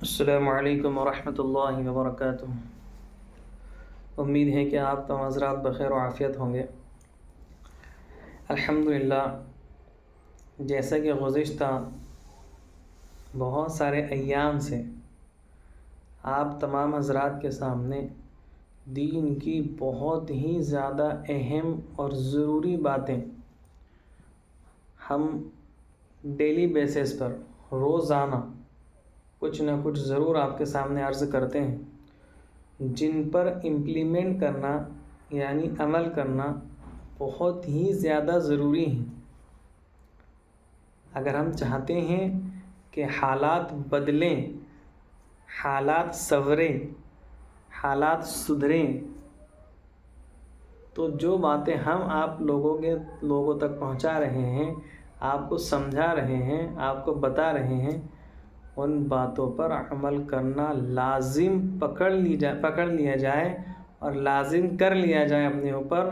السلام علیکم ورحمۃ اللہ وبرکاتہ۔ امید ہے کہ آپ تمام حضرات بخیر و عافیت ہوں گے۔ الحمدللہ، جیسا کہ گزشتہ بہت سارے ایام سے آپ تمام حضرات کے سامنے دین کی بہت ہی زیادہ اہم اور ضروری باتیں ہم ڈیلی بیسس پر روزانہ کچھ نہ کچھ ضرور آپ کے سامنے عرض کرتے ہیں، جن پر امپلیمنٹ کرنا یعنی عمل کرنا بہت ہی زیادہ ضروری ہیں۔ اگر ہم چاہتے ہیں کہ حالات بدلیں، حالات سنوریں، حالات سدھریں، تو جو باتیں ہم آپ لوگوں تک پہنچا رہے ہیں، آپ کو سمجھا رہے ہیں، آپ کو بتا رہے ہیں، ان باتوں پر عمل کرنا لازم پکڑ لیا جائے اور لازم کر لیا جائے اپنے اوپر،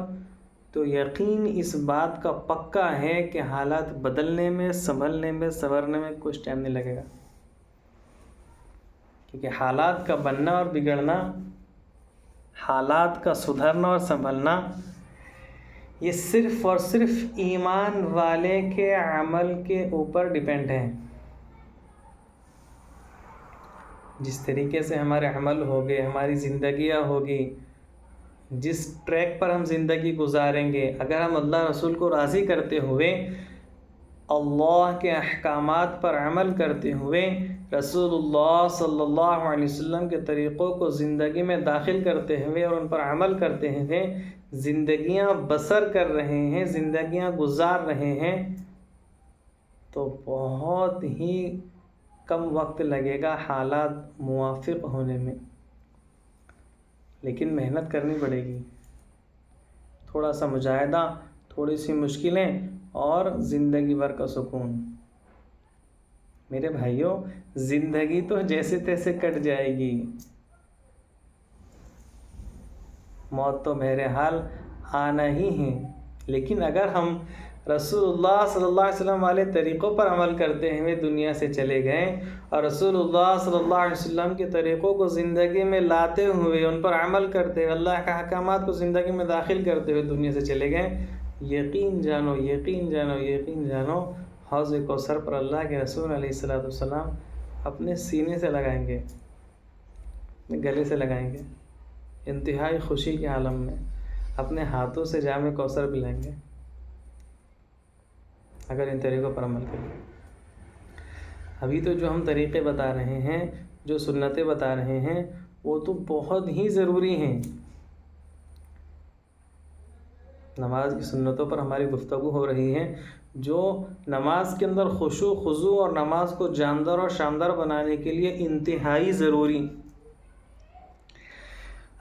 تو یقین اس بات کا پکا ہے کہ حالات بدلنے میں، سنبھلنے میں، سنورنے میں کچھ ٹائم نہیں لگے گا۔ کیونکہ حالات کا بننا اور بگڑنا، حالات کا سدھرنا اور سنبھلنا، یہ صرف اور صرف ایمان والے کے عمل کے اوپر ڈیپینڈ ہے۔ جس طریقے سے ہمارے عمل ہوگے، ہماری زندگیاں ہوگی، جس ٹریک پر ہم زندگی گزاریں گے، اگر ہم اللہ رسول کو راضی کرتے ہوئے، اللہ کے احکامات پر عمل کرتے ہوئے، رسول اللہ صلی اللہ علیہ وسلم کے طریقوں کو زندگی میں داخل کرتے ہوئے اور ان پر عمل کرتے ہوئے زندگیاں بسر کر رہے ہیں، زندگیاں گزار رہے ہیں، تو بہت ہی کم وقت لگے گا حالات موافق ہونے میں، لیکن محنت کرنی پڑے گی۔ تھوڑا سا مجاہدہ، تھوڑی سی مشکلیں اور زندگی بھر کا سکون۔ میرے بھائیوں، زندگی تو جیسے تیسے کٹ جائے گی، موت تو بہرحال آنا ہی ہے، لیکن اگر ہم رسول اللہ صلی اللہ علیہ وسلم والے طریقوں پر عمل کرتے ہوئے دنیا سے چلے گئے اور رسول اللہ صلی اللہ علیہ وسلم کے طریقوں کو زندگی میں لاتے ہوئے، ان پر عمل کرتے ہوئے، اللہ کے احکامات کو زندگی میں داخل کرتے ہوئے دنیا سے چلے گئے، یقین جانو یقین جانو یقین جانو، حوض کوثر پر اللہ کے رسول علیہ السلام اپنے سینے سے لگائیں گے، اپنے گلے سے لگائیں گے، انتہائی خوشی کے عالم میں اپنے ہاتھوں سے جام کوثر پلائیں گے، اگر ان طریقوں پر عمل کریں۔ ابھی تو جو ہم طریقے بتا رہے ہیں، جو سنتیں بتا رہے ہیں، وہ تو بہت ہی ضروری ہیں۔ نماز کی سنتوں پر ہماری گفتگو ہو رہی ہے، جو نماز کے اندر خشوع خضوع اور نماز کو جاندار اور شاندار بنانے کے لیے انتہائی ضروری۔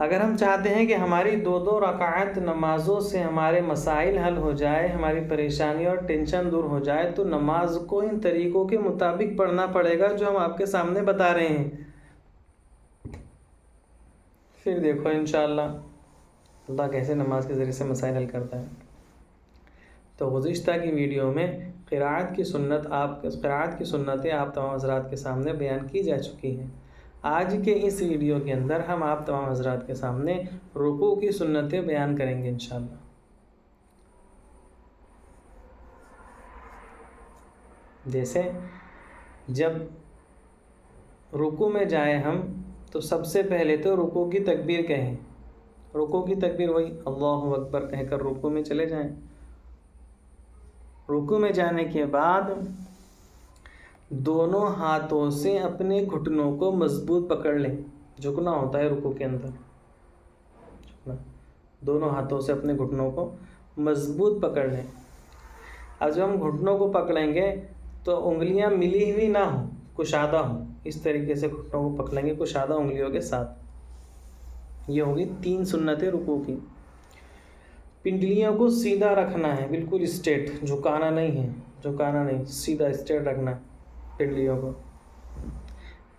اگر ہم چاہتے ہیں کہ ہماری 2 رکعت نمازوں سے ہمارے مسائل حل ہو جائے، ہماری پریشانی اور ٹینشن دور ہو جائے، تو نماز کو ان طریقوں کے مطابق پڑھنا پڑے گا جو ہم آپ کے سامنے بتا رہے ہیں۔ پھر دیکھو انشاءاللہ اللہ کیسے نماز کے ذریعے سے مسائل حل کرتا ہے۔ تو گزشتہ کی ویڈیو میں قرأت کی سنتیں آپ تمام حضرات کے سامنے بیان کی جا چکی ہیں۔ آج کے اس ویڈیو کے اندر ہم آپ تمام حضرات کے سامنے رکوع کی سنتیں بیان کریں گے انشاءاللہ۔ جیسے جب رکوع میں جائیں ہم، تو سب سے پہلے تو رکوع کی تکبیر کہیں۔ رکوع کی تکبیر وہی اللہ اکبر کہہ کر رکوع میں چلے جائیں۔ رکوع میں جانے کے بعد دونوں ہاتھوں سے اپنے گھٹنوں کو مضبوط پکڑ لیں۔ جھکنا ہوتا ہے رکوع کے اندر، دونوں ہاتھوں سے اپنے گھٹنوں کو مضبوط پکڑ لیں۔ اب جب ہم گھٹنوں کو پکڑیں گے تو انگلیاں ملی ہوئی نہ ہوں، کشادہ ہوں، اس طریقے سے گھٹنوں کو پکڑیں گے کشادہ انگلیوں کے ساتھ۔ یہ ہوگی 3 سنتیں رکوع کی۔ پنڈلیوں کو سیدھا رکھنا ہے، بالکل اسٹریٹ، جھکانا نہیں، سیدھا اسٹریٹ رکھنا ہے پنڈلیوں کو۔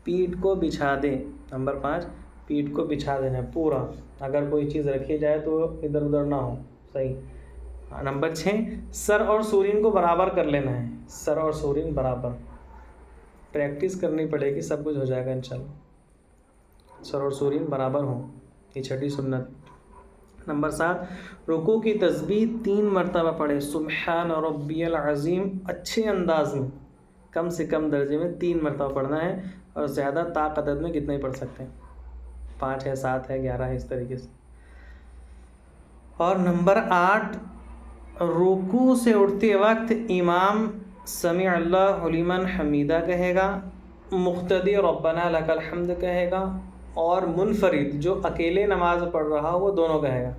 پیٹھ کو بچھا دیں۔ نمبر 5، پیٹھ کو بچھا دینا ہے پورا، اگر کوئی چیز رکھی جائے تو ادھر ادھر نہ ہو، صحیح۔ نمبر 6، سر اور سورین کو برابر کر لینا ہے، سر اور سورین برابر۔ پریکٹس کرنی پڑے گی، سب کچھ ہو جائے گا انشاءاللہ. سر اور سورین برابر ہوں، یہ چھٹی سنت. نمبر 7، رکوع کی تسبیح 3 مرتبہ پڑھے. سبحان ربی العظیم اچھے انداز میں، کم سے کم درجے میں 3 مرتبہ پڑھنا ہے، اور زیادہ طاق عدد میں کتنے پڑھ سکتے ہیں، 5 ہے، 7 ہے، 11 ہے، اس طریقے سے. اور نمبر 8، رکوع سے اٹھتے وقت امام سمع اللہ لمن حمیدہ کہے گا، مقتدی ربنا لک الحمد کہے گا، اور منفرد جو اکیلے نماز پڑھ رہا وہ دونوں کہے گا.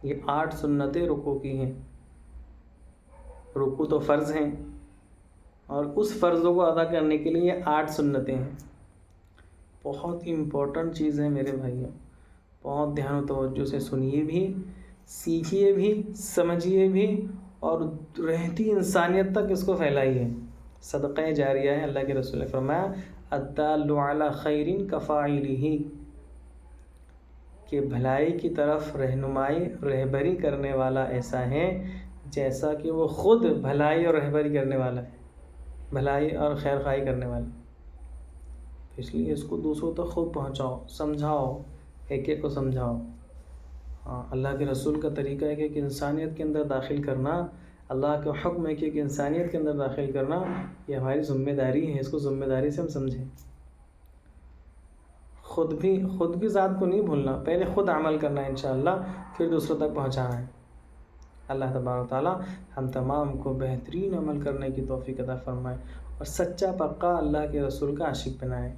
یہ 8 سنتیں رکوع کی ہیں. رکوع تو فرض ہیں، اور اس فرضوں کو ادا کرنے کے لیے 8 سنتیں ہیں. بہت امپورٹنٹ چیز ہے میرے بھائیوں، بہت دھیان و توجہ سے سنیے بھی، سیکھیے بھی، سمجھیے بھی، اور رہتی انسانیت تک اس کو پھیلائیے. صدقہ جاریہ ہے. اللہ کے رسول نے فرمایا الدال علی خیر کفاعلہ، کہ بھلائی کی طرف رہنمائی، رہبری کرنے والا ایسا ہے جیسا کہ وہ خود بھلائی اور رہبری کرنے والا ہے، بھلائی اور خیر خواہی کرنے والا. اس لیے اس کو دوسروں تک خوب پہنچاؤ، سمجھاؤ، ایک ایک کو سمجھاؤ. ہاں، اللہ کے رسول کا طریقہ ہے کہ ایک انسانیت کے اندر داخل کرنا، اللہ کا حکم ہے کہ ایک انسانیت کے اندر داخل کرنا، یہ ہماری ذمہ داری ہے. اس کو ذمہ داری سے ہم سمجھیں. خود بھی ذات کو نہیں بھولنا، پہلے خود عمل کرنا ہے انشاءاللہ، پھر دوسروں تک پہنچانا ہے. اللہ تبارک و تعالیٰ ہم تمام کو بہترین عمل کرنے کی توفیق عطا فرمائے، اور سچا پکا اللہ کے رسول کا عاشق بنائے.